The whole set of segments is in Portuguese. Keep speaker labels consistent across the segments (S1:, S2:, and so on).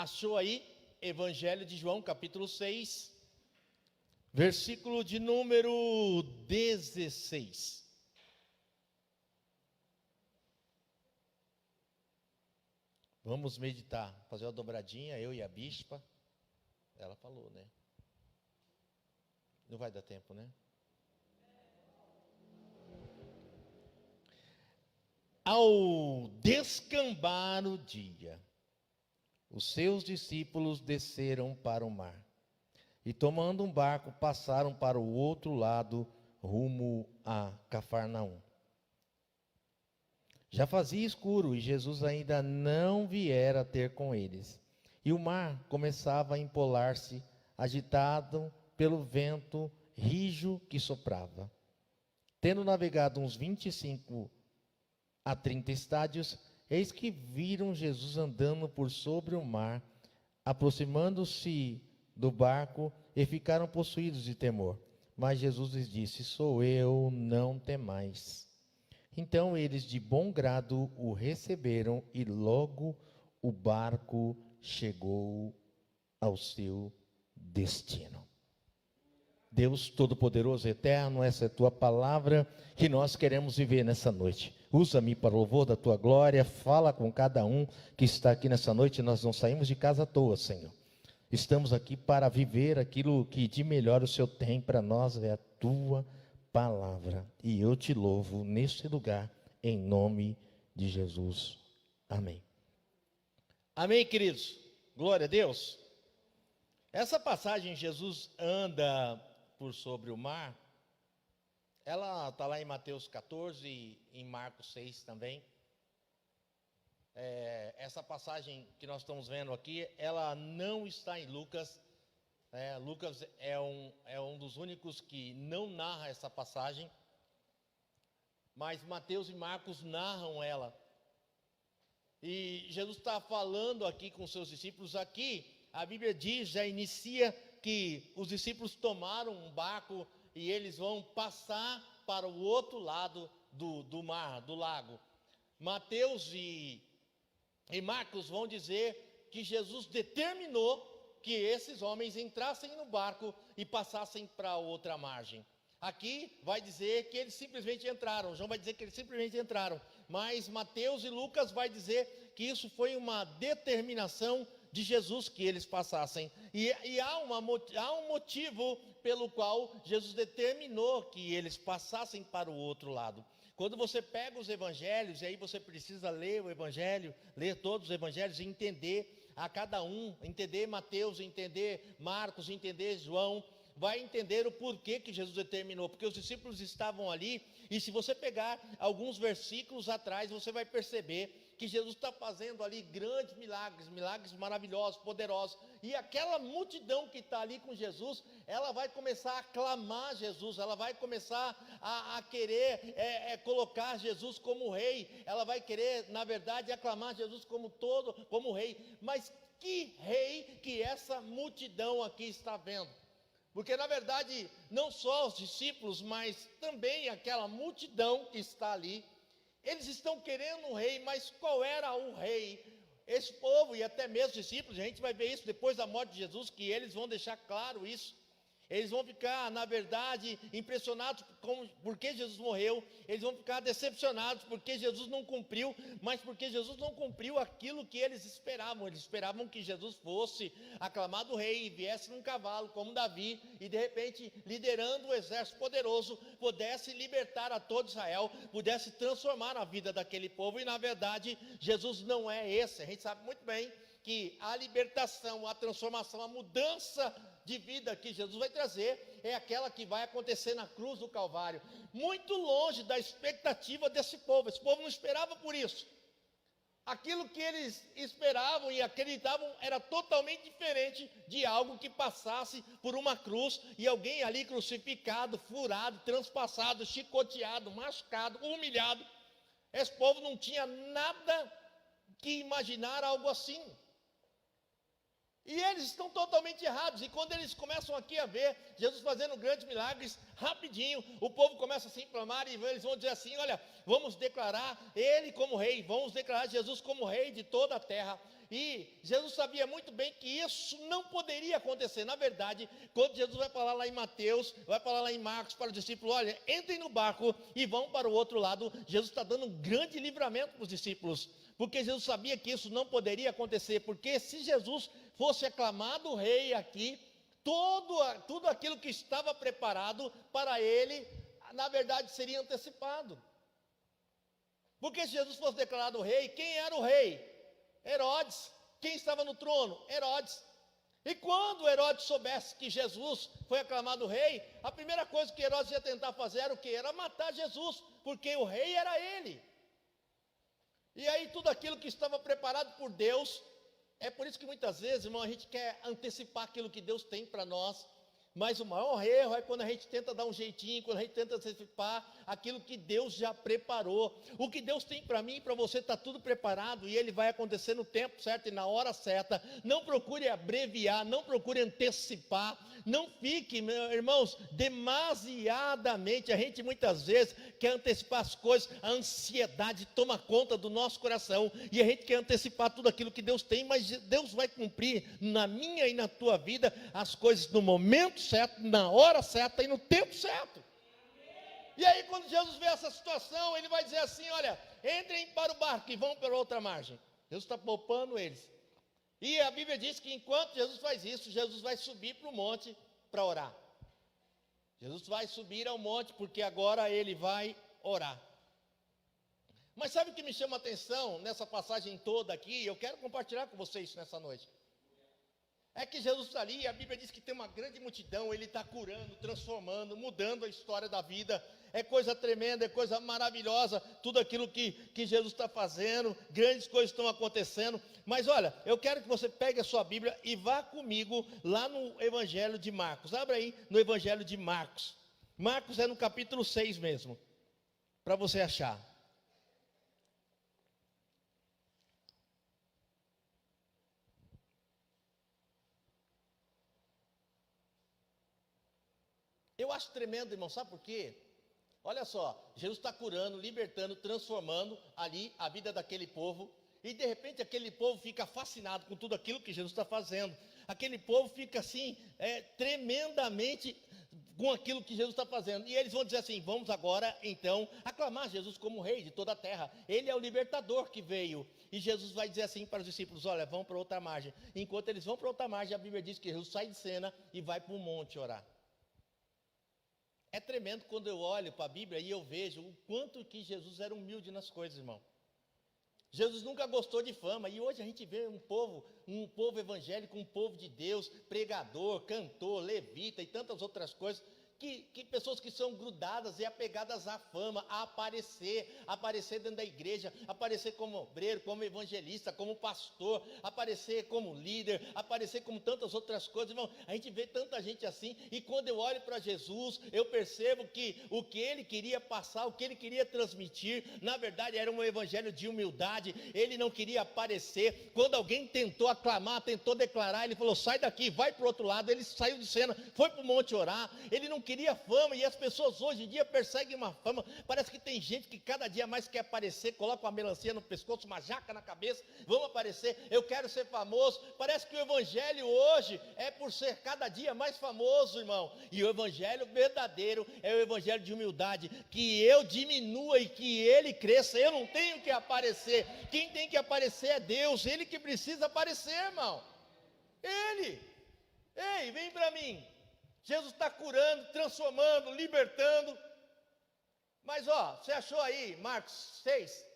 S1: Achou aí? Evangelho de João, capítulo 6, versículo de número 16. Vamos meditar, fazer uma dobradinha, eu e a bispa. Ela falou, né? Não vai dar tempo, né? Ao descambar o dia, os seus discípulos desceram para o mar e, tomando um barco, passaram para o outro lado, rumo a Cafarnaum. Já fazia escuro e Jesus ainda não viera ter com eles. E o mar começava a empolar-se, agitado pelo vento rijo que soprava. Tendo navegado uns 25 a 30 estádios, eis que viram Jesus andando por sobre o mar, aproximando-se do barco, e ficaram possuídos de temor. Mas Jesus lhes disse: sou eu, não temais. Então eles de bom grado o receberam, e logo o barco chegou ao seu destino. Deus Todo-Poderoso, Eterno, essa é a Tua palavra que nós queremos viver nessa noite. Usa-me para o louvor da Tua glória, fala com cada um que está aqui nessa noite. Nós não saímos de casa à toa, Senhor. Estamos aqui para viver aquilo que de melhor o Senhor tem para nós, é a Tua palavra. E eu te louvo neste lugar, em nome de Jesus. Amém. Amém, queridos? Glória a Deus. Essa passagem, Jesus anda por sobre o mar, ela está lá em Mateus 14 e em Marcos 6 também. Essa passagem que nós estamos vendo aqui, ela não está em Lucas. Lucas é um dos únicos que não narra essa passagem, mas Mateus e Marcos narram ela. E Jesus está falando aqui com seus discípulos. Aqui a Bíblia diz, já inicia que os discípulos tomaram um barco e eles vão passar para o outro lado do mar, do lago. Mateus e Marcos vão dizer que Jesus determinou que esses homens entrassem no barco e passassem para outra margem. Aqui vai dizer que eles simplesmente entraram. João vai dizer que eles simplesmente entraram. Mas Mateus e Lucas vai dizer que isso foi uma determinação de Jesus que eles passassem. E há um motivo pelo qual Jesus determinou que eles passassem para o outro lado. Quando você pega os evangelhos, e aí você precisa ler o evangelho, ler todos os evangelhos e entender a cada um, entender Mateus, entender Marcos, entender João, vai entender o porquê que Jesus determinou, porque os discípulos estavam ali, e se você pegar alguns versículos atrás, você vai perceber que Jesus está fazendo ali grandes milagres, milagres maravilhosos, poderosos, e aquela multidão que está ali com Jesus, ela vai começar a aclamar Jesus, ela vai começar a querer colocar Jesus como rei, ela vai querer, na verdade, aclamar Jesus como rei, mas que rei que essa multidão aqui está vendo? Porque na verdade, não só os discípulos, mas também aquela multidão que está ali, eles estão querendo um rei, mas qual era o rei? Esse povo e até mesmo os discípulos, a gente vai ver isso depois da morte de Jesus, que eles vão deixar claro isso. Eles vão ficar, na verdade, impressionados porque Jesus morreu. Eles vão ficar decepcionados porque Jesus não cumpriu, mas porque Jesus não cumpriu aquilo que eles esperavam. Eles esperavam que Jesus fosse aclamado rei e viesse num cavalo como Davi e de repente, liderando um exército poderoso, pudesse libertar a todo Israel, pudesse transformar a vida daquele povo. E na verdade, Jesus não é esse. A gente sabe muito bem que a libertação, a transformação, a mudança de vida que Jesus vai trazer é aquela que vai acontecer na cruz do Calvário, muito longe da expectativa desse povo. Esse povo não esperava por isso. Aquilo que eles esperavam e acreditavam era totalmente diferente de algo que passasse por uma cruz e alguém ali crucificado, furado, transpassado, chicoteado, machucado, humilhado. Esse povo não tinha nada que imaginar algo assim. E eles estão totalmente errados. E quando eles começam aqui a ver Jesus fazendo grandes milagres, rapidinho, o povo começa a se inflamar e eles vão dizer assim: olha, vamos declarar Ele como rei, vamos declarar Jesus como rei de toda a terra. E Jesus sabia muito bem que isso não poderia acontecer. Na verdade, quando Jesus vai falar lá em Mateus, vai falar lá em Marcos para os discípulos: olha, entrem no barco e vão para o outro lado. Jesus está dando um grande livramento para os discípulos, porque Jesus sabia que isso não poderia acontecer, porque se Jesus fosse aclamado rei aqui, tudo aquilo que estava preparado para ele, na verdade, seria antecipado. Porque se Jesus fosse declarado rei, quem era o rei? Herodes. Quem estava no trono? Herodes. E quando Herodes soubesse que Jesus foi aclamado rei, a primeira coisa que Herodes ia tentar fazer era o quê? Era matar Jesus, porque o rei era ele. E aí tudo aquilo que estava preparado por Deus, é por isso que muitas vezes, irmão, a gente quer antecipar aquilo que Deus tem para nós, mas o maior erro é quando a gente tenta dar um jeitinho, quando a gente tenta antecipar aquilo que Deus já preparou. O que Deus tem para mim e para você está tudo preparado, e ele vai acontecer no tempo certo e na hora certa. Não procure abreviar, não procure antecipar, não fique, meus irmãos, demasiadamente. A gente muitas vezes quer antecipar as coisas, a ansiedade toma conta do nosso coração, e a gente quer antecipar tudo aquilo que Deus tem, mas Deus vai cumprir na minha e na tua vida as coisas no momento certo, na hora certa e no tempo certo. E aí quando Jesus vê essa situação, ele vai dizer assim: olha, entrem para o barco e vão para outra margem. Jesus está poupando eles. E a Bíblia diz que enquanto Jesus faz isso, Jesus vai subir para o monte para orar. Jesus vai subir ao monte porque agora ele vai orar. Mas sabe o que me chama a atenção nessa passagem toda aqui? Eu quero compartilhar com vocês nessa noite. É que Jesus está ali, a Bíblia diz que tem uma grande multidão, ele está curando, transformando, mudando a história da vida. É coisa tremenda, é coisa maravilhosa, tudo aquilo que Jesus está fazendo, grandes coisas estão acontecendo. Mas olha, eu quero que você pegue a sua Bíblia e vá comigo lá no Evangelho de Marcos. Abra aí no Evangelho de Marcos. Marcos é no capítulo 6 mesmo, para você achar. Eu acho tremendo, irmão, sabe por quê? Olha só, Jesus está curando, libertando, transformando ali a vida daquele povo, e de repente aquele povo fica fascinado com tudo aquilo que Jesus está fazendo. Aquele povo fica assim, tremendamente com aquilo que Jesus está fazendo, e eles vão dizer assim: vamos agora então aclamar Jesus como rei de toda a terra, ele é o libertador que veio. E Jesus vai dizer assim para os discípulos: olha, vão para outra margem. Enquanto eles vão para outra margem, a Bíblia diz que Jesus sai de cena e vai para o monte orar. É tremendo quando eu olho para a Bíblia e eu vejo o quanto que Jesus era humilde nas coisas, irmão. Jesus nunca gostou de fama, e hoje a gente vê um povo evangélico, um povo de Deus, pregador, cantor, levita e tantas outras coisas, que pessoas que são grudadas e apegadas à fama, a aparecer dentro da igreja, aparecer como obreiro, como evangelista, como pastor, aparecer como líder, aparecer como tantas outras coisas. Irmão, a gente vê tanta gente assim, e quando eu olho para Jesus, eu percebo que o que ele queria passar, o que ele queria transmitir, na verdade era um evangelho de humildade. Ele não queria aparecer. Quando alguém tentou aclamar, tentou declarar, ele falou: sai daqui, vai para o outro lado. Ele saiu de cena, foi para o monte orar. Ele não queria fama, e as pessoas hoje em dia perseguem uma fama. Parece que tem gente que cada dia mais quer aparecer, coloca uma melancia no pescoço, uma jaca na cabeça, vamos aparecer, eu quero ser famoso. Parece que o evangelho hoje é por ser cada dia mais famoso, irmão. E o evangelho verdadeiro é o evangelho de humildade, que eu diminua e que ele cresça. Eu não tenho que aparecer, quem tem que aparecer é Deus, ele que precisa aparecer, irmão. Ele. Ei, vem para mim. Jesus está curando, transformando, libertando. Mas você achou aí Marcos 6?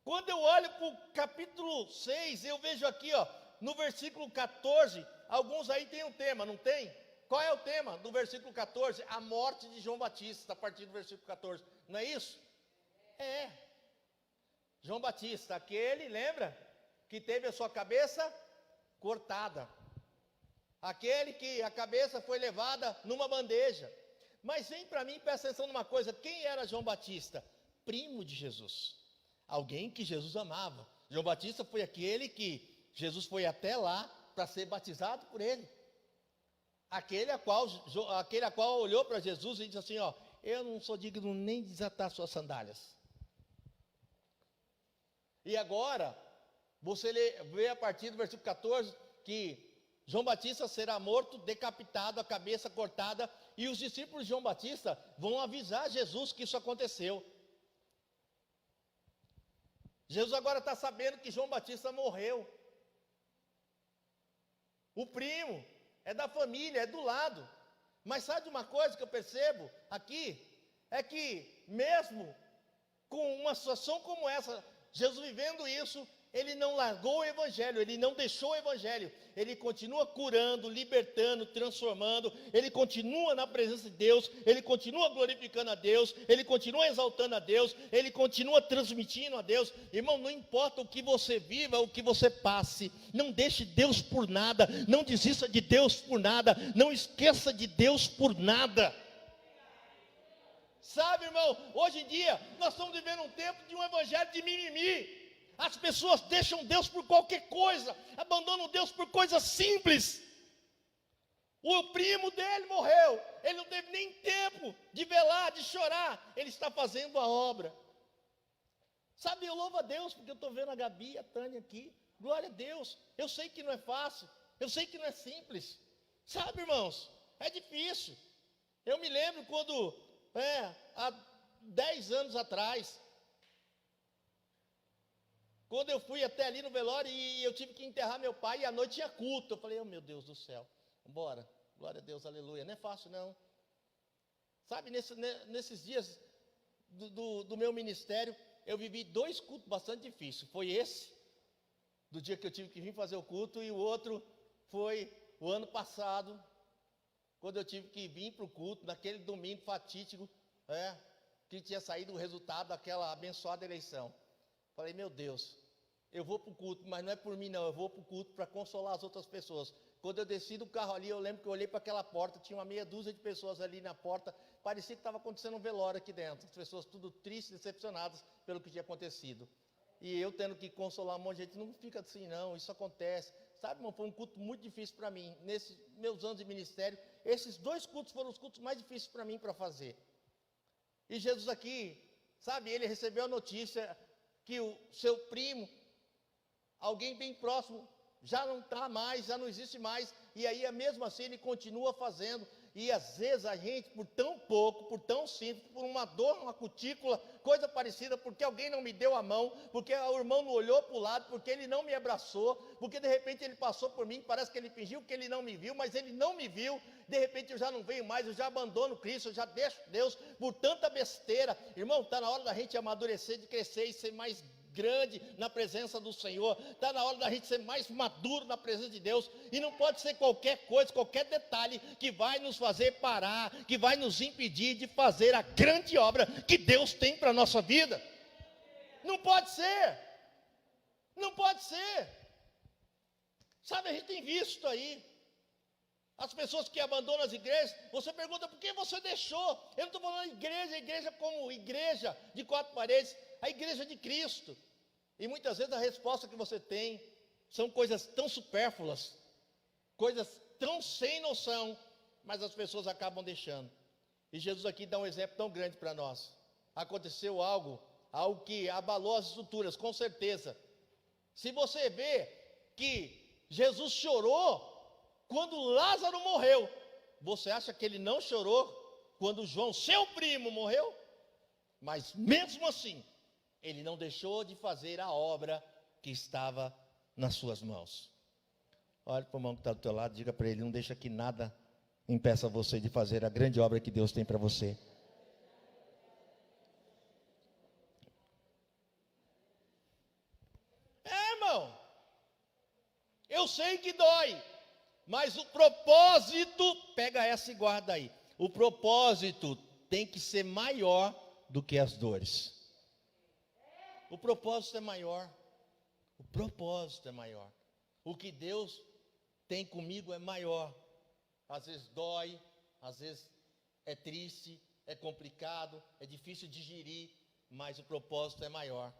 S1: Quando eu olho para o capítulo 6, eu vejo aqui, no versículo 14, alguns aí tem um tema, não tem? Qual é o tema do versículo 14? A morte de João Batista, a partir do versículo 14. Não é isso? É. João Batista, aquele, lembra? Que teve a sua cabeça cortada. Aquele que a cabeça foi levada numa bandeja. Mas vem para mim, presta atenção numa coisa: quem era João Batista? Primo de Jesus, alguém que Jesus amava. João Batista foi aquele que Jesus foi até lá para ser batizado por ele. Aquele a qual olhou para Jesus e disse assim: eu não sou digno nem de desatar suas sandálias. E agora, Você vê a partir do versículo 14 que João Batista será morto, decapitado, a cabeça cortada, e os discípulos de João Batista vão avisar Jesus que isso aconteceu. Jesus agora está sabendo que João Batista morreu. O primo é da família, é do lado. Mas sabe uma coisa que eu percebo aqui? É que mesmo com uma situação como essa, Jesus vivendo isso, ele não largou o evangelho, ele não deixou o evangelho, ele continua curando, libertando, transformando, ele continua na presença de Deus, ele continua glorificando a Deus, ele continua exaltando a Deus, ele continua transmitindo a Deus. Irmão, não importa o que você viva, o que você passe, não deixe Deus por nada, não desista de Deus por nada, não esqueça de Deus por nada. Sabe, irmão, hoje em dia nós estamos vivendo um tempo de um evangelho de mimimi. As pessoas deixam Deus por qualquer coisa, abandonam Deus por coisas simples. O primo dele morreu, ele não teve nem tempo de velar, de chorar, ele está fazendo a obra. Sabe, eu louvo a Deus, porque eu estou vendo a Gabi e a Tânia aqui, glória a Deus. Eu sei que não é fácil, eu sei que não é simples, sabe, irmãos, é difícil. Eu me lembro quando, há 10 anos atrás, quando eu fui até ali no velório e eu tive que enterrar meu pai, e à noite tinha culto. Eu falei, oh meu Deus do céu, bora, glória a Deus, aleluia. Não é fácil não. Sabe, nesses dias do meu ministério, eu vivi 2 cultos bastante difíceis. Foi esse, do dia que eu tive que vir fazer o culto, e o outro foi o ano passado, quando eu tive que vir para o culto, naquele domingo fatídico, que tinha saído o resultado daquela abençoada eleição. Falei, meu Deus, eu vou para o culto, mas não é por mim não, eu vou para o culto para consolar as outras pessoas. Quando eu desci do carro ali, eu lembro que eu olhei para aquela porta, tinha uma meia dúzia de pessoas ali na porta, parecia que estava acontecendo um velório aqui dentro, as pessoas tudo tristes, decepcionadas pelo que tinha acontecido. E eu tendo que consolar um monte de gente, não fica assim não, isso acontece. Sabe, irmão, foi um culto muito difícil para mim, nesses meus anos de ministério, esses 2 cultos foram os cultos mais difíceis para mim para fazer. E Jesus aqui, sabe, ele recebeu a notícia que o seu primo, alguém bem próximo, já não está mais, já não existe mais, e aí mesmo assim ele continua fazendo, e às vezes a gente, por tão pouco, por tão simples, por uma dor, uma cutícula, coisa parecida, porque alguém não me deu a mão, porque o irmão não olhou para o lado, porque ele não me abraçou, porque de repente ele passou por mim, parece que ele fingiu que ele não me viu, mas ele não me viu, de repente eu já não venho mais, eu já abandono Cristo, eu já deixo Deus por tanta besteira. Irmão, está na hora da gente amadurecer, de crescer e ser mais grande na presença do Senhor. Está na hora da gente ser mais maduro na presença de Deus, e não pode ser qualquer coisa, qualquer detalhe que vai nos fazer parar, que vai nos impedir de fazer a grande obra que Deus tem para a nossa vida. Não pode ser, não pode ser. Sabe, a gente tem visto aí as pessoas que abandonam as igrejas. Você pergunta, por que você deixou? Eu não estou falando igreja como igreja de 4 paredes, a igreja de Cristo. E muitas vezes a resposta que você tem são coisas tão supérfluas, coisas tão sem noção, mas as pessoas acabam deixando. E Jesus aqui dá um exemplo tão grande para nós. Aconteceu algo que abalou as estruturas, com certeza. Se você vê que Jesus chorou quando Lázaro morreu, você acha que ele não chorou quando João, seu primo, morreu? Mas mesmo assim, ele não deixou de fazer a obra que estava nas suas mãos. Olha para o irmão que está do teu lado, diga para ele, não deixa que nada impeça você de fazer a grande obra que Deus tem para você. Irmão, eu sei que dói, mas o propósito, pega essa e guarda aí, o propósito tem que ser maior do que as dores. O propósito é maior. O propósito é maior. O que Deus tem comigo é maior. Às vezes dói, às vezes é triste, é complicado, é difícil de digerir, mas o propósito é maior.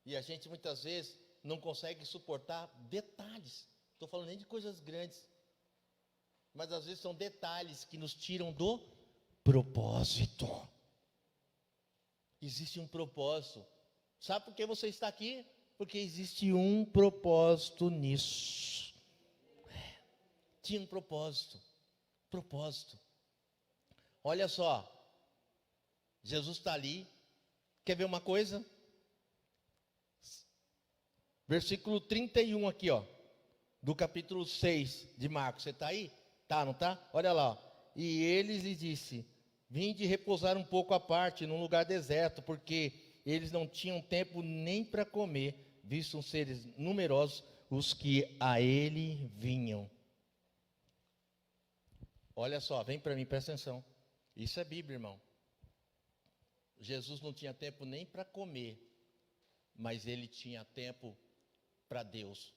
S1: E a gente muitas vezes não consegue suportar detalhes. Estou falando nem de coisas grandes, mas às vezes são detalhes que nos tiram do propósito. Existe um propósito Sabe por que você está aqui? Porque existe um propósito nisso. Tinha um propósito. Propósito. Olha só. Jesus está ali. Quer ver uma coisa? Versículo 31 aqui, ó. Do capítulo 6 de Marcos. Você está aí? Tá, não tá? Olha lá. Ó. E eles lhe disse: vinde repousar um pouco à parte, num lugar deserto, porque eles não tinham tempo nem para comer, visto seres numerosos os que a ele vinham. Olha só, vem para mim, presta atenção. Isso é Bíblia, irmão. Jesus não tinha tempo nem para comer, mas ele tinha tempo para Deus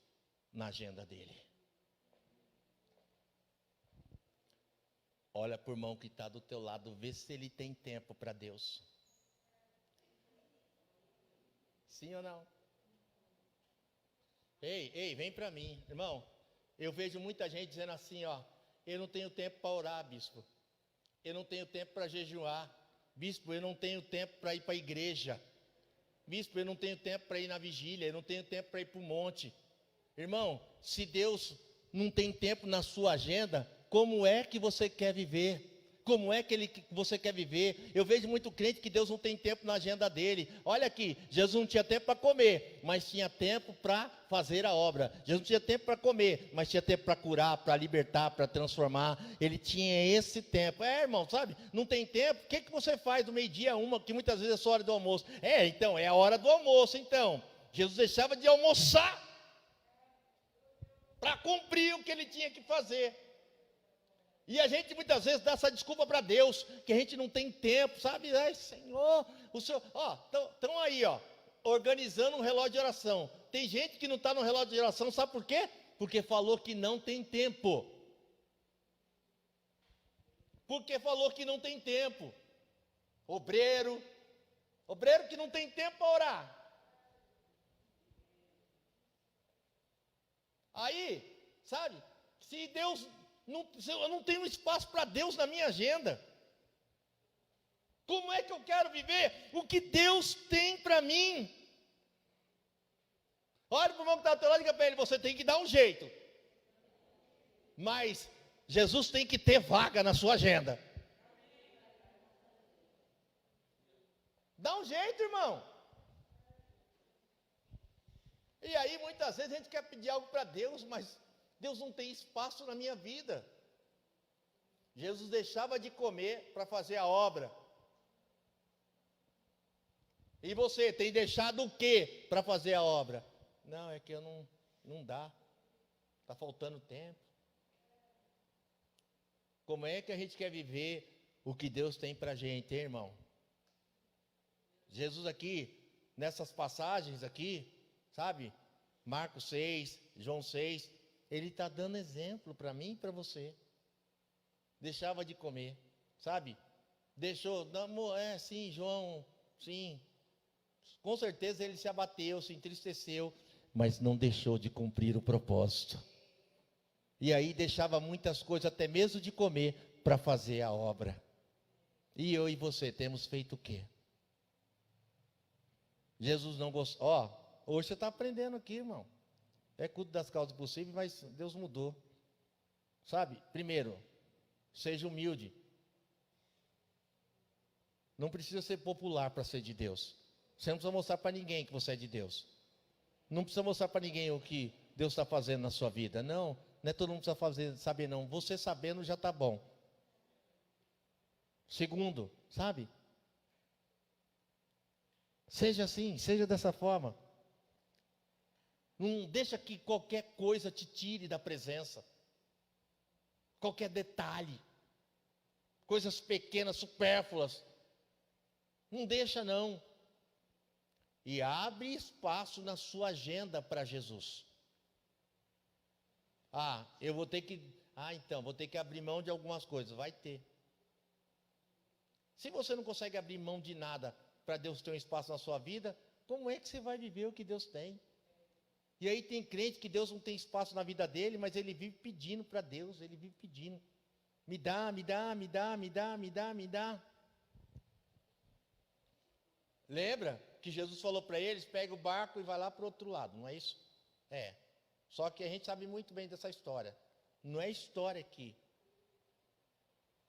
S1: na agenda dele. Olha para o irmão que está do teu lado, vê se ele tem tempo para Deus. Sim ou não? Ei, vem para mim, irmão. Eu vejo muita gente dizendo assim, ó: eu não tenho tempo para orar, bispo. Eu não tenho tempo para jejuar. Bispo, eu não tenho tempo para ir para a igreja. Bispo, eu não tenho tempo para ir na vigília. Eu não tenho tempo para ir para o monte. Irmão, se Deus não tem tempo na sua agenda, como é que você quer viver? Como é que você quer viver? Eu vejo muito crente que Deus não tem tempo na agenda dele. Olha aqui, Jesus não tinha tempo para comer, mas tinha tempo para fazer a obra. Jesus não tinha tempo para comer, mas tinha tempo para curar, para libertar, para transformar. Ele tinha esse tempo. Irmão, sabe? Não tem tempo. O que você faz do meio-dia a uma, que muitas vezes é só hora do almoço? Então, é a hora do almoço, então. Jesus deixava de almoçar para cumprir o que ele tinha que fazer. E a gente muitas vezes dá essa desculpa para Deus, que a gente não tem tempo, sabe? Ai, Senhor, o Senhor, estão aí, organizando um relógio de oração. Tem gente que não está no relógio de oração, sabe por quê? Porque falou que não tem tempo. Porque falou que não tem tempo. Obreiro que não tem tempo para orar. Aí, sabe? Se eu não tenho espaço para Deus na minha agenda, como é que eu quero viver o que Deus tem para mim? Olha para o irmão que está do teu lado e diga para ele: você tem que dar um jeito, mas Jesus tem que ter vaga na sua agenda. Dá um jeito, irmão. E aí muitas vezes a gente quer pedir algo para Deus, mas Deus não tem espaço na minha vida. Jesus deixava de comer para fazer a obra. E você tem deixado o que para fazer a obra? Não, é que eu não dá. Está faltando tempo. Como é que a gente quer viver o que Deus tem para a gente, hein, irmão? Jesus aqui, nessas passagens aqui, sabe? Marcos 6, João 6, ele está dando exemplo para mim e para você. Deixava de comer, sabe? Deixou, sim, João, sim. Com certeza ele se abateu, se entristeceu, mas não deixou de cumprir o propósito. E aí deixava muitas coisas, até mesmo de comer, para fazer a obra. E eu e você temos feito o quê? Jesus não gostou. Hoje você está aprendendo aqui, irmão. É culto das causas possíveis, mas Deus mudou. Sabe? Primeiro, seja humilde. Não precisa ser popular para ser de Deus. Você não precisa mostrar para ninguém que você é de Deus. Não precisa mostrar para ninguém o que Deus está fazendo na sua vida. Não é todo mundo precisa saber não. Você sabendo já está bom. Segundo, sabe? Seja assim, seja dessa forma. Não deixa que qualquer coisa te tire da presença. Qualquer detalhe. Coisas pequenas, supérfluas. Não deixa não. E abre espaço na sua agenda para Jesus. Eu vou ter que... então, vou ter que abrir mão de algumas coisas. Vai ter. Se você não consegue abrir mão de nada para Deus ter um espaço na sua vida, como é que você vai viver o que Deus tem? E aí tem crente que Deus não tem espaço na vida dele, mas ele vive pedindo para Deus, ele vive pedindo. Me dá, me dá, me dá, me dá, me dá, me dá. Lembra que Jesus falou para eles, pega o barco e vai lá para o outro lado, não é isso? É. Só que a gente sabe muito bem dessa história. Não é história aqui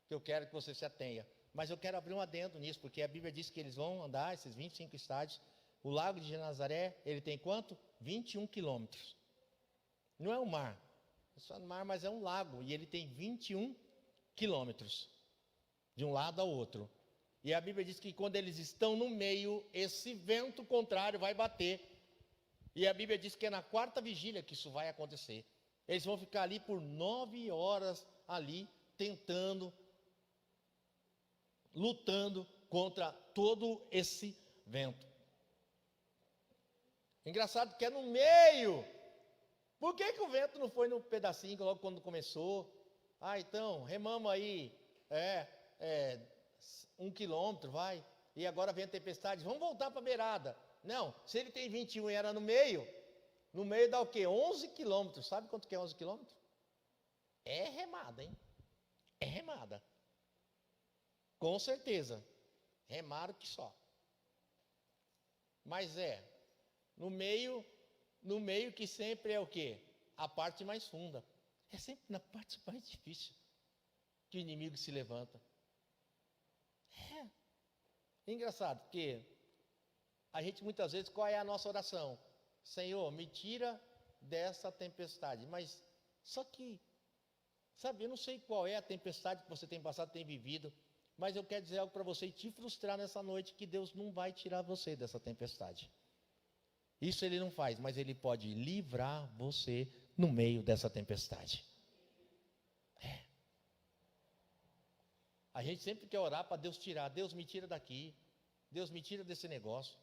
S1: que eu quero que você se atenha. Mas eu quero abrir um adendo nisso, porque a Bíblia diz que eles vão andar esses 25 estádios. O lago de Genezaré, ele tem quanto? 21 quilômetros. Não é um mar. É só um mar, mas é um lago. E ele tem 21 quilômetros. De um lado ao outro. E a Bíblia diz que quando eles estão no meio, esse vento contrário vai bater. E a Bíblia diz que é na quarta vigília que isso vai acontecer. Eles vão ficar ali por 9 horas ali, tentando, lutando contra todo esse vento. Engraçado que é no meio. Por que o vento não foi no pedacinho logo quando começou? Então, remamos aí, 1 quilômetro, vai. E agora vem a tempestade, vamos voltar para a beirada. Não, se ele tem 21 e era no meio dá o quê? 11 quilômetros. Sabe quanto que é 11 quilômetros? É remada, hein? É remada. Com certeza. Remaram que só. Mas no meio que sempre é o quê? A parte mais funda. É sempre na parte mais difícil que o inimigo se levanta. Engraçado, porque a gente muitas vezes, qual é a nossa oração? Senhor, me tira dessa tempestade. Mas, só que, sabe, eu não sei qual é a tempestade que você tem passado, tem vivido, mas eu quero dizer algo para você e te frustrar nessa noite, que Deus não vai tirar você dessa tempestade. Isso Ele não faz, mas Ele pode livrar você no meio dessa tempestade. A gente sempre quer orar para Deus tirar. Deus me tira daqui. Deus me tira desse negócio.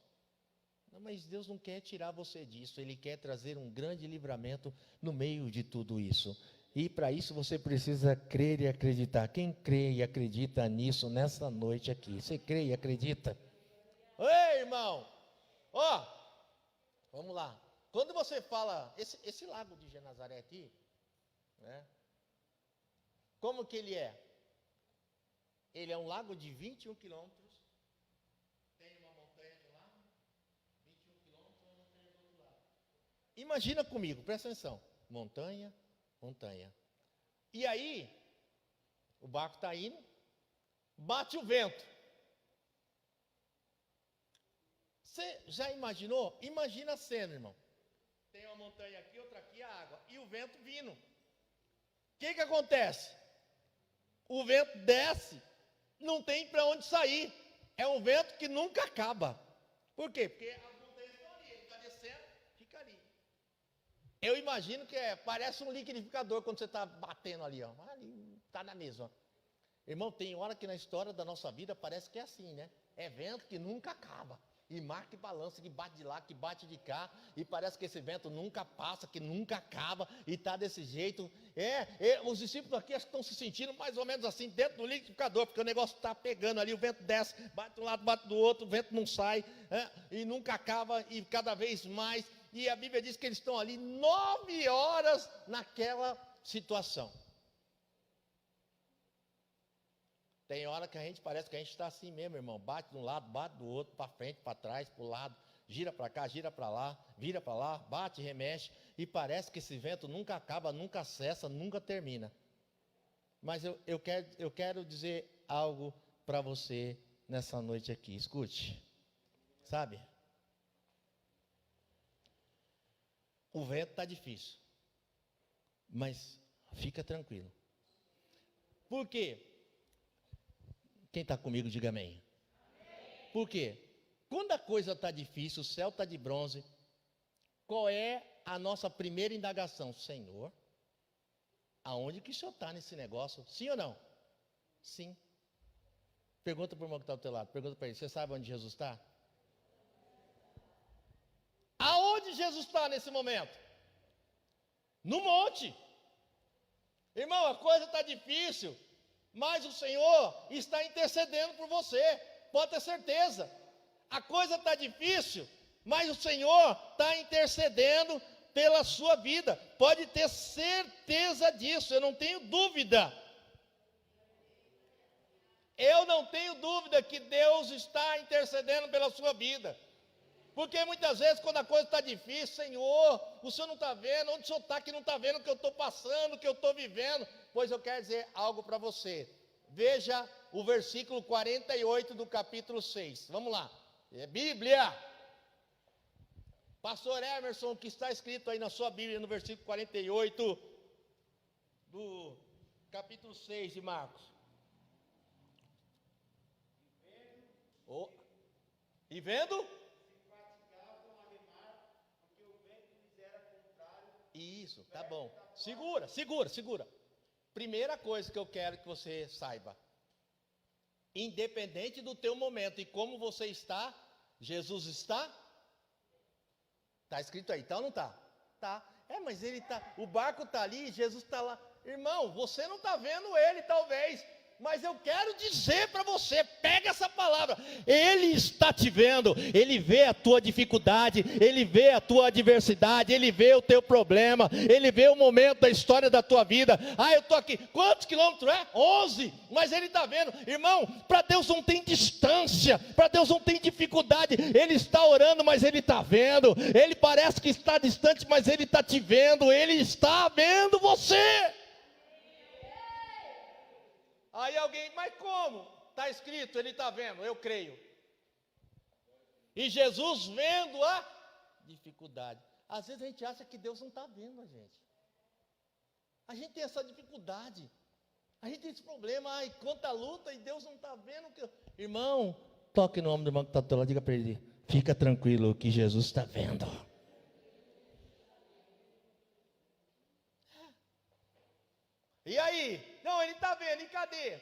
S1: Não, mas Deus não quer tirar você disso. Ele quer trazer um grande livramento no meio de tudo isso. E para isso você precisa crer e acreditar. Quem crê e acredita nisso nessa noite aqui? Você crê e acredita? Ei, irmão! Vamos lá. Quando você fala, esse lago de Genezaré aqui, né? Como que ele é? Ele é um lago de 21 quilômetros. Tem uma montanha de um lado, 21 quilômetros, uma montanha do outro lado. Imagina comigo, presta atenção. Montanha, montanha. E aí, o barco está indo, bate o vento. Você já imaginou? Imagina a cena, irmão. Tem uma montanha aqui, outra aqui, a água. E o vento vindo. O que acontece? O vento desce. Não tem para onde sair. É um vento que nunca acaba. Por quê? Porque as montanhas estão ali, ele está descendo, fica ali. Eu imagino que parece um liquidificador quando você está batendo ali, ali está na mesma. Irmão, tem hora que na história da nossa vida parece que é assim, né? É vento que nunca acaba. E marca e balança, que bate de lá, que bate de cá, e parece que esse vento nunca passa, que nunca acaba, e está desse jeito. Os discípulos aqui acho que estão se sentindo mais ou menos assim, dentro do liquidificador, porque o negócio está pegando ali, o vento desce, bate de um lado, bate do outro, o vento não sai, e nunca acaba, e cada vez mais. E a Bíblia diz que eles estão ali 9 horas naquela situação. Tem hora que a gente parece que a gente está assim mesmo, irmão. Bate de um lado, bate do outro, para frente, para trás, para o lado. Gira para cá, gira para lá, vira para lá, bate, remexe. E parece que esse vento nunca acaba, nunca cessa, nunca termina. Mas eu quero dizer algo para você nessa noite aqui. Escute. Sabe? O vento está difícil. Mas fica tranquilo. Por quê? Quem está comigo, diga amém. Por quê? Quando a coisa está difícil, o céu está de bronze, qual é a nossa primeira indagação? Senhor, aonde que o Senhor está nesse negócio? Sim ou não? Sim. Pergunta para o irmão que está do teu lado, pergunta para ele, você sabe onde Jesus está? Aonde Jesus está nesse momento? No monte. Irmão, a coisa está difícil. Mas o Senhor está intercedendo por você, pode ter certeza. A coisa está difícil, mas o Senhor está intercedendo pela sua vida. Pode ter certeza disso, eu não tenho dúvida. Eu não tenho dúvida que Deus está intercedendo pela sua vida. Porque muitas vezes, quando a coisa está difícil, Senhor, o Senhor não está vendo, onde o Senhor está que não está vendo o que eu estou passando, o que eu estou vivendo? Pois eu quero dizer algo para você. Veja o versículo 48 do capítulo 6. Vamos lá. É Bíblia. Pastor Emerson, o que está escrito aí na sua Bíblia, no versículo 48 do capítulo 6 de Marcos. Oh. E vendo? Isso, tá bom. Segura. Primeira coisa que eu quero que você saiba. Independente do teu momento e como você está, Jesus está? Está escrito aí, tá ou não está? Tá. Mas ele está, o barco está ali, Jesus está lá. Irmão, você não está vendo ele talvez, mas eu quero dizer para você, pega essa palavra, ele está te vendo, ele vê a tua dificuldade, ele vê a tua adversidade, ele vê o teu problema, ele vê o momento da história da tua vida. Eu estou aqui, quantos quilômetros é? 11, mas ele está vendo. Irmão, para Deus não tem distância, para Deus não tem dificuldade. Ele está orando, mas ele está vendo. Ele parece que está distante, mas ele está te vendo, ele está vendo você. Aí alguém, mas como? Está escrito, ele está vendo, eu creio. E Jesus vendo a dificuldade. Às vezes a gente acha que Deus não está vendo a gente. A gente tem essa dificuldade. A gente tem esse problema, quanta luta e Deus não está vendo. Irmão, toque no ombro do irmão que está do teu lado, diga para ele, fica tranquilo que Jesus está vendo. E aí? Não, ele está vendo, e cadê?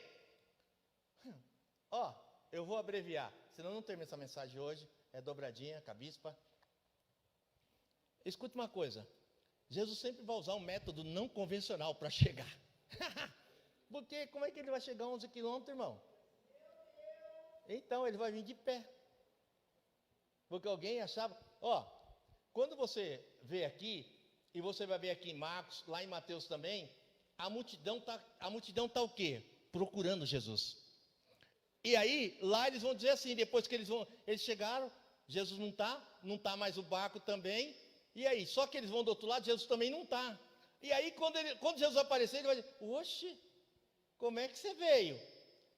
S1: Eu vou abreviar, senão não termino essa mensagem hoje, é dobradinha, cabispa. Escute uma coisa, Jesus sempre vai usar um método não convencional para chegar. Porque como é que ele vai chegar a 11 quilômetros, irmão? Então ele vai vir de pé. Porque alguém achava, quando você vê aqui, e você vai ver aqui em Marcos, lá em Mateus também, a multidão tá o quê? Procurando Jesus. E aí, lá eles vão dizer assim, depois que eles chegaram, Jesus não está mais o barco também. E aí, só que eles vão do outro lado, Jesus também não está. E aí, quando Jesus aparecer, ele vai dizer, oxe, como é que você veio?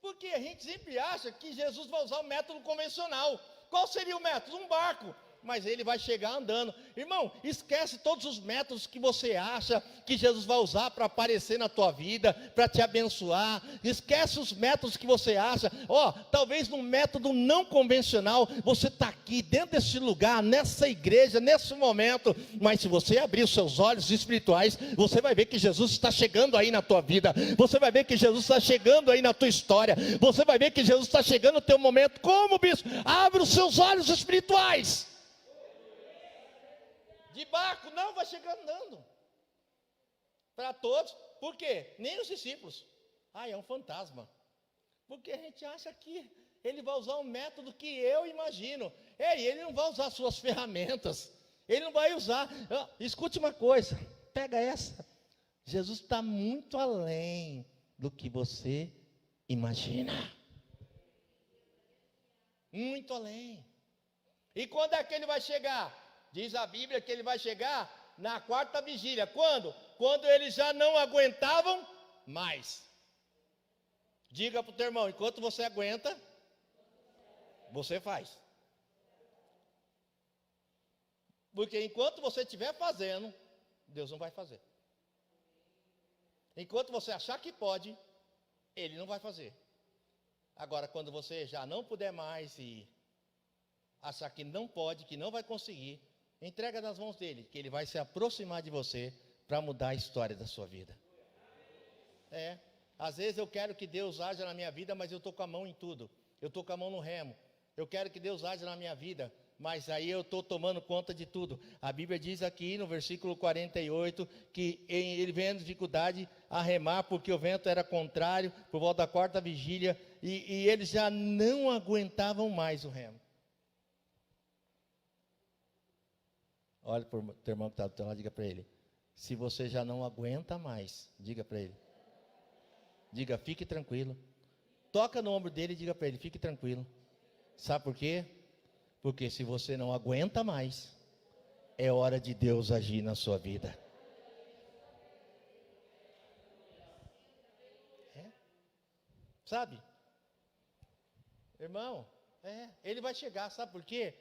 S1: Porque a gente sempre acha que Jesus vai usar o método convencional. Qual seria o método? Um barco. Mas ele vai chegar andando. Irmão, esquece todos os métodos que você acha que Jesus vai usar para aparecer na tua vida, para te abençoar. Esquece os métodos que você acha. Talvez num método não convencional, você está aqui dentro desse lugar, nessa igreja, nesse momento. Mas se você abrir os seus olhos espirituais, você vai ver que Jesus está chegando aí na tua vida. Você vai ver que Jesus está chegando aí na tua história. Você vai ver que Jesus está chegando no teu momento. Como, bispo? Abre os seus olhos espirituais. De barco, não, vai chegar andando. Para todos, por quê? Nem os discípulos. É um fantasma. Porque a gente acha que ele vai usar um método que eu imagino. Ele não vai usar suas ferramentas. Ele não vai usar. Escute uma coisa, pega essa. Jesus está muito além do que você imagina. Muito além. E quando é que ele vai chegar? Diz a Bíblia que ele vai chegar na quarta vigília. Quando? Quando eles já não aguentavam mais. Diga para o teu irmão, enquanto você aguenta, você faz. Porque enquanto você estiver fazendo, Deus não vai fazer. Enquanto você achar que pode, Ele não vai fazer. Agora, quando você já não puder mais e achar que não pode, que não vai conseguir, entrega nas mãos dele, que ele vai se aproximar de você para mudar a história da sua vida. Às vezes eu quero que Deus haja na minha vida, mas eu estou com a mão em tudo. Eu estou com a mão no remo. Eu quero que Deus haja na minha vida, mas aí eu estou tomando conta de tudo. A Bíblia diz aqui no versículo 48, que ele vendo dificuldade a remar, porque o vento era contrário, por volta da quarta vigília, e eles já não aguentavam mais o remo. Olha para o teu irmão que está do teu lado, diga para ele, se você já não aguenta mais, diga para ele, diga, fique tranquilo, toca no ombro dele e diga para ele, fique tranquilo. Sabe por quê? Porque se você não aguenta mais, é hora de Deus agir na sua vida. Sabe? Irmão, ele vai chegar, sabe por quê?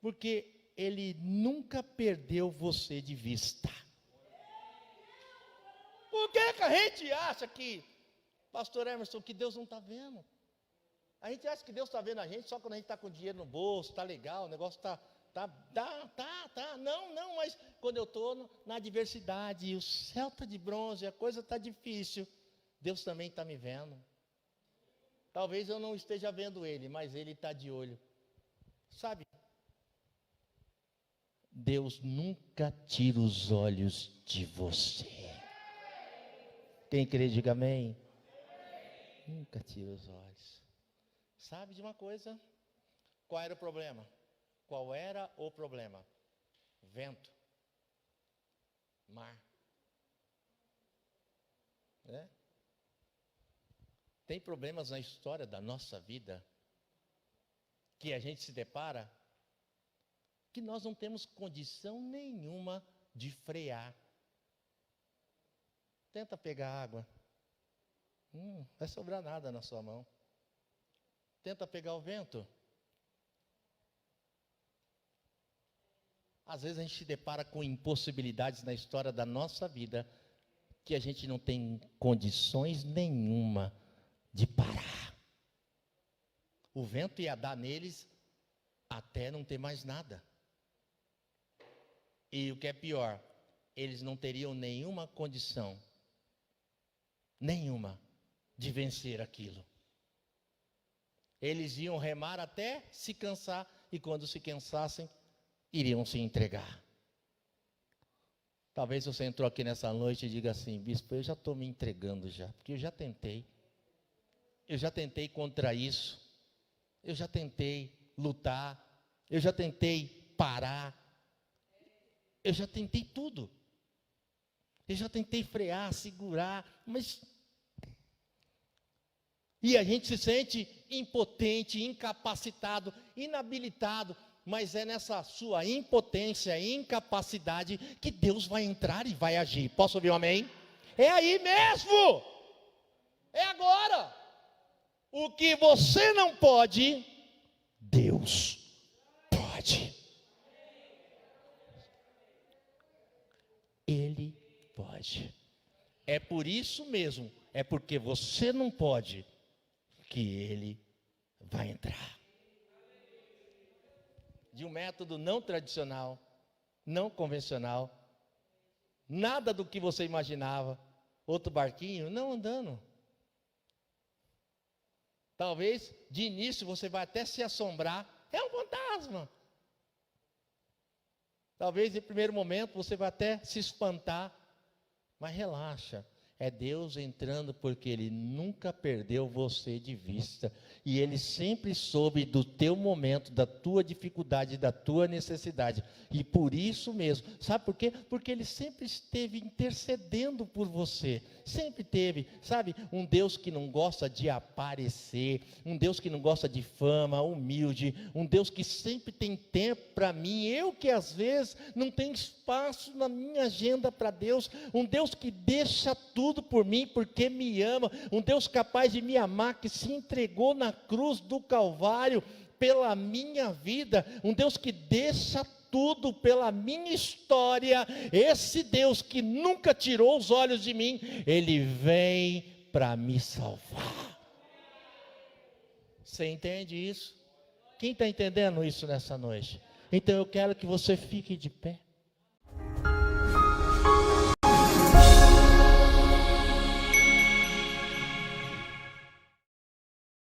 S1: Porque ele nunca perdeu você de vista. Por que a gente acha que, pastor Emerson, que Deus não está vendo? A gente acha que Deus está vendo a gente só quando a gente está com dinheiro no bolso, está legal, o negócio está. Não, mas quando eu estou na adversidade, o céu está de bronze, a coisa está difícil, Deus também está me vendo. Talvez eu não esteja vendo Ele, mas Ele está de olho. Sabe? Deus nunca tira os olhos de você. Quem crê, diga amém. Nunca tira os olhos. Sabe de uma coisa? Qual era o problema? Qual era o problema? Vento. Mar. Tem problemas na história da nossa vida que a gente se depara que nós não temos condição nenhuma de frear. Tenta pegar água. Não vai sobrar nada na sua mão. Tenta pegar o vento. Às vezes a gente se depara com impossibilidades na história da nossa vida que a gente não tem condições nenhuma de parar. O vento ia dar neles até não ter mais nada. E o que é pior, eles não teriam nenhuma condição, nenhuma, de vencer aquilo. Eles iam remar até se cansar, e quando se cansassem, iriam se entregar. Talvez você entrou aqui nessa noite e diga assim: bispo, eu já estou me entregando já, porque eu já tentei. Eu já tentei contra isso. Eu já tentei lutar. Eu já tentei parar. Eu já tentei tudo. Eu já tentei frear, segurar, mas... E a gente se sente impotente, incapacitado, inabilitado, mas é nessa sua impotência e incapacidade que Deus vai entrar e vai agir. Posso ouvir um amém? É aí mesmo! É agora! O que você não pode, Deus pode. Ele pode. É por isso mesmo, é porque você não pode, que Ele vai entrar. De um método não tradicional, não convencional, nada do que você imaginava, outro barquinho, não andando. Talvez, de início, você vai até se assombrar, é um fantasma. Talvez, em primeiro momento, você vai até se espantar, mas relaxa. É Deus entrando, porque Ele nunca perdeu você de vista. E Ele sempre soube do teu momento, da tua dificuldade, da tua necessidade. E por isso mesmo, sabe por quê? Porque Ele sempre esteve intercedendo por você. Sempre teve, sabe? Um Deus que não gosta de aparecer. Um Deus que não gosta de fama, humilde. Um Deus que sempre tem tempo para mim. Eu que às vezes não tenho espaço na minha agenda para Deus. Um Deus que deixa tudo por mim, porque me ama, um Deus capaz de me amar, que se entregou na cruz do Calvário, pela minha vida, um Deus que deixa tudo pela minha história, esse Deus que nunca tirou os olhos de mim, Ele vem para me salvar. Você entende isso? Quem está entendendo isso nessa noite? Então eu quero que você fique de pé.